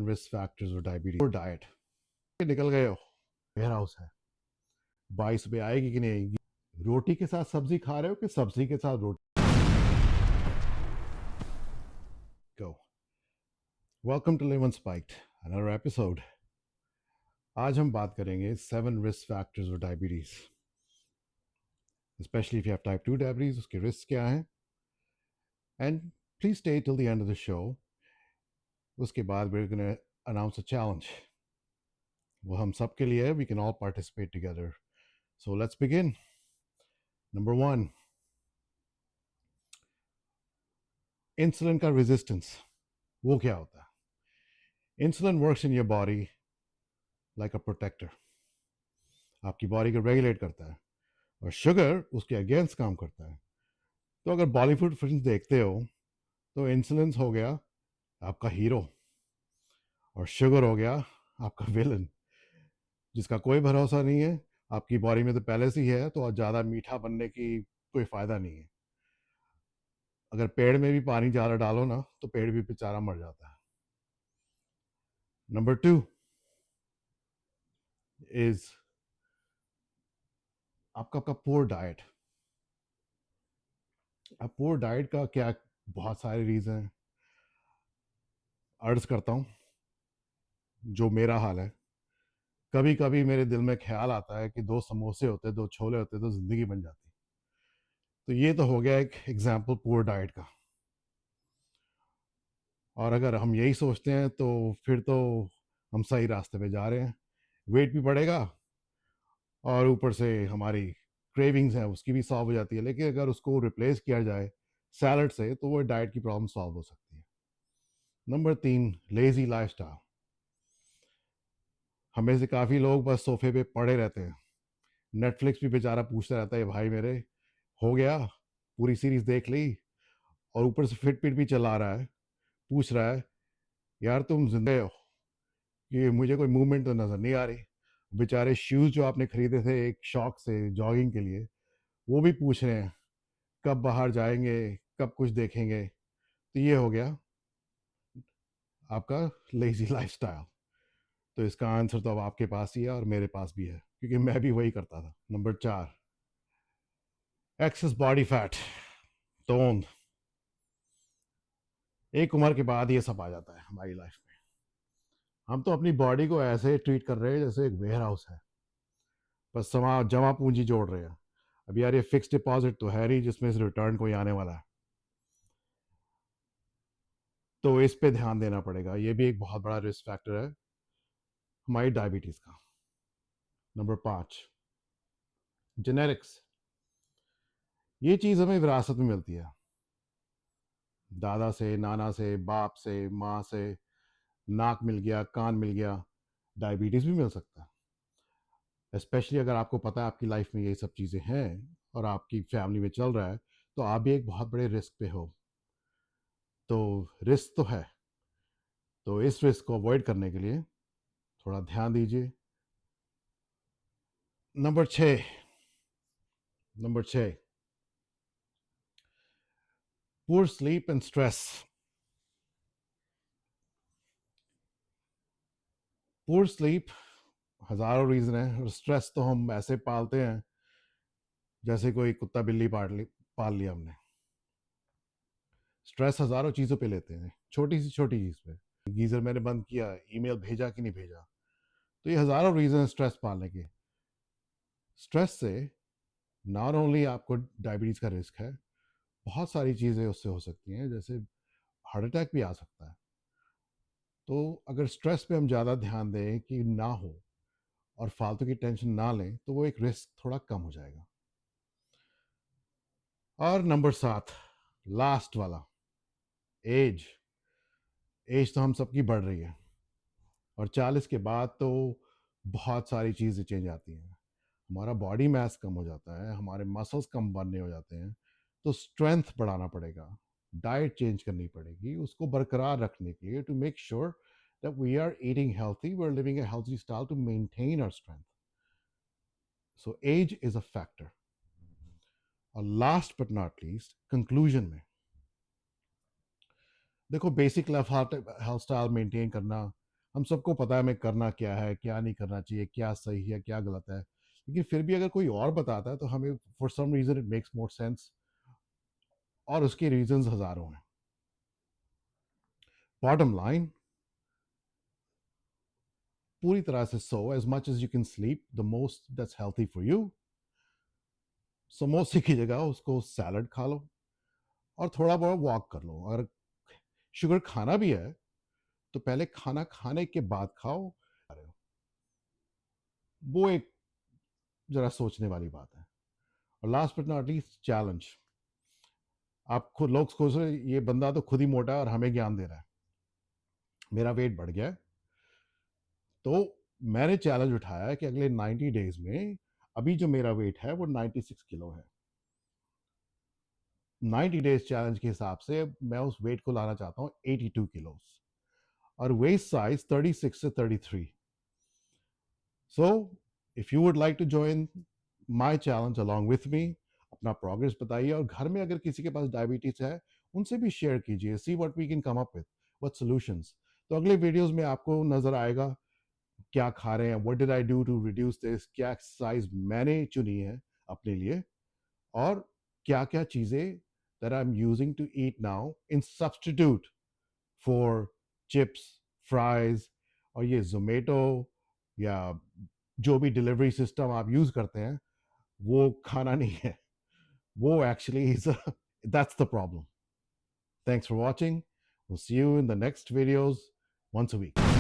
Risk factors और diabetes और diet निकल गए हो। वेयर हाउस है, 22 पे आएगी कि नहीं आएगी? रोटी के साथ सब्जी खा रहे हो कि सब्जी के साथ रोटी? Go. Welcome to Lemon Spiked, another episode. आज हम बात करेंगे 7 रिस्क फैक्टर्स और diabetes, specially if you have type 2 diabetes, उसके रिस्क क्या हैं। And please stay till the end of the show. उसके बाद we are gonna announce a challenge. वो हम सब के लिए है, we can all participate together. So let's begin. Number 1, insulin का रेजिस्टेंस। वो क्या होता है? Insulin works in your body like a protector, आपकी बॉडी को रेगुलेट करता है, और शुगर उसके अगेंस्ट काम करता है। तो अगर बॉलीवुड फिल्म देखते हो तो इंसुलिन हो गया आपका हीरो, और शुगर हो गया आपका विलन, जिसका कोई भरोसा नहीं है। आपकी बॉडी में तो पहले से ही है, तो और ज़्यादा मीठा बनने की कोई फ़ायदा नहीं है। अगर पेड़ में भी पानी ज़्यादा डालो ना, तो पेड़ भी बेचारा मर जाता है। नंबर 2 इज आपका पुअर डाइट। अब पुअर डाइट का क्या, बहुत सारे रीज़न हैं। अर्ज करता हूँ जो मेरा हाल है। कभी कभी मेरे दिल में ख्याल आता है कि 2 समोसे होते, 2 छोले होते तो ज़िंदगी बन जाती। तो ये तो हो गया एक एग्जाम्पल पुअर डाइट का। और अगर हम यही सोचते हैं तो फिर तो हम सही रास्ते पे जा रहे हैं। वेट भी बढ़ेगा, और ऊपर से हमारी क्रेविंग्स हैं उसकी भी सॉल्व हो जाती है। लेकिन अगर उसको रिप्लेस किया जाए सैलड से, तो वो डाइट की प्रॉब्लम सॉल्व हो सकती है। Number 3, lazy lifestyle. हमें से काफ़ी लोग बस सोफे पे पड़े रहते हैं। नेटफ्लिक्स भी बेचारा पूछता रहता है, भाई मेरे हो गया, पूरी सीरीज देख ली, और ऊपर से फिटबिट भी चला रहा है। पूछ रहा है, यार तुम जिंदे हो कि मुझे कोई मूवमेंट तो नज़र नहीं आ रही। बेचारे शूज़ जो आपने खरीदे थे एक शौक से जॉगिंग के लिए, वो भी पूछ रहे हैं कब बाहर जाएंगे, कब कुछ देखेंगे। तो ये हो गया आपका लेजी लाइफस्टाइल। तो इसका आंसर तो अब आपके पास ही है और मेरे पास भी है, क्योंकि मैं भी वही करता था। Number 4, access body fat, tone. एक उम्र के बाद ये सब आ जाता है हमारी लाइफ में। हम तो अपनी बॉडी को ऐसे ट्रीट कर रहे हैं जैसे एक वेयर हाउस है, बस जमा पूंजी जोड़ रहे हैं। अब यार ये फिक्स डिपॉजिट तो है नहीं जिसमें से रिटर्न कोई आने वाला है। तो इस पे ध्यान देना पड़ेगा, ये भी एक बहुत बड़ा रिस्क फैक्टर है हमारी डायबिटीज़ का। Number 5, genetics. ये चीज़ हमें विरासत में मिलती है, दादा से, नाना से, बाप से, माँ से। नाक मिल गया, कान मिल गया, डायबिटीज़ भी मिल सकता है। स्पेशली अगर आपको पता है आपकी लाइफ में ये सब चीज़ें हैं और आपकी फैमिली में चल रहा है, तो आप भी एक बहुत बड़े रिस्क पे हो। तो रिस्क तो है, तो इस रिस्क को अवॉइड करने के लिए थोड़ा ध्यान दीजिए। Number 6, number 6, poor sleep and stress. Poor sleep हज़ारों रीज़न है, और स्ट्रेस तो हम ऐसे पालते हैं जैसे कोई कुत्ता बिल्ली पाल लिया हमने। स्ट्रेस हज़ारों चीज़ों पे लेते हैं, छोटी सी छोटी चीज़ पे। गीज़र मैंने बंद किया, ईमेल भेजा कि नहीं भेजा। तो ये हज़ारों रीज़न है स्ट्रेस पालने के। स्ट्रेस से नॉट ओनली आपको डायबिटीज़ का रिस्क है, बहुत सारी चीज़ें उससे हो सकती हैं, जैसे हार्ट अटैक भी आ सकता है। तो अगर स्ट्रेस पे हम ज़्यादा ध्यान दें कि ना हो, और फालतू की टेंशन ना लें, तो वो एक रिस्क थोड़ा कम हो जाएगा। और नंबर 7, लास्ट वाला, एज। एज तो हम सबकी बढ़ रही है, और 40 के बाद तो बहुत सारी चीज़ें चेंज आती हैं। हमारा बॉडी मास कम हो जाता है, हमारे मसल्स कम बनने हो जाते हैं। तो स्ट्रेंथ बढ़ाना पड़ेगा, डाइट चेंज करनी पड़ेगी उसको बरकरार रखने के लिए, to make sure that we are eating healthy, we are living a healthy style to maintain our strength. So age is a factor. और last but not least, conclusion में देखो, basic life health style maintain करना हम सबको पता है हमें करना क्या है, क्या नहीं करना चाहिए, क्या सही है, क्या गलत है, लेकिन फिर भी अगर कोई और बताता है तो हमें for some reason it makes more sense, और उसके रीजंस हज़ारों हैं। बॉटम लाइन, पूरी तरह से so as much as you can sleep, the most that's healthy for you. समोसे की जगह उसको सैलड खा लो और थोड़ा बहुत वॉक कर लो। अगर शुगर खाना भी है तो पहले खाना खाने के बाद खाओ। वो एक जरा सोचने वाली बात है। और last but not least, challenge. आप खुद लोग सोच रहे ये बंदा तो खुद ही मोटा है और हमें ज्ञान दे रहा है। मेरा वेट बढ़ गया है, तो मैंने चैलेंज उठाया है कि अगले 90 डेज में, अभी जो मेरा वेट है वो 96 किलो है, 90 डेज चैलेंज के हिसाब से मैं उस वेट को लाना चाहता हूँ 82 किलो, और वेस्ट साइज 36 से 33। So if you would like to join my challenge along with me, अपना प्रोग्रेस बताइए, और घर में अगर किसी के पास डायबिटीज है उनसे भी शेयर कीजिए, see what we can come up with, what solutions. तो अगले वीडियोस में आपको नजर आएगा क्या खा रहे हैं, what did I do to reduce this, क्या एक्सरसाइज मैंने चुनी है अपने लिए, और क्या क्या चीज़ें that I'm using to eat now in substitute for chips, fries, और ये जोमेटो या जो भी डिलीवरी सिस्टम आप यूज़ करते हैं वो खाना नहीं है, वो actually is that's the problem. Thanks for watching. We'll see you in the next videos once a week.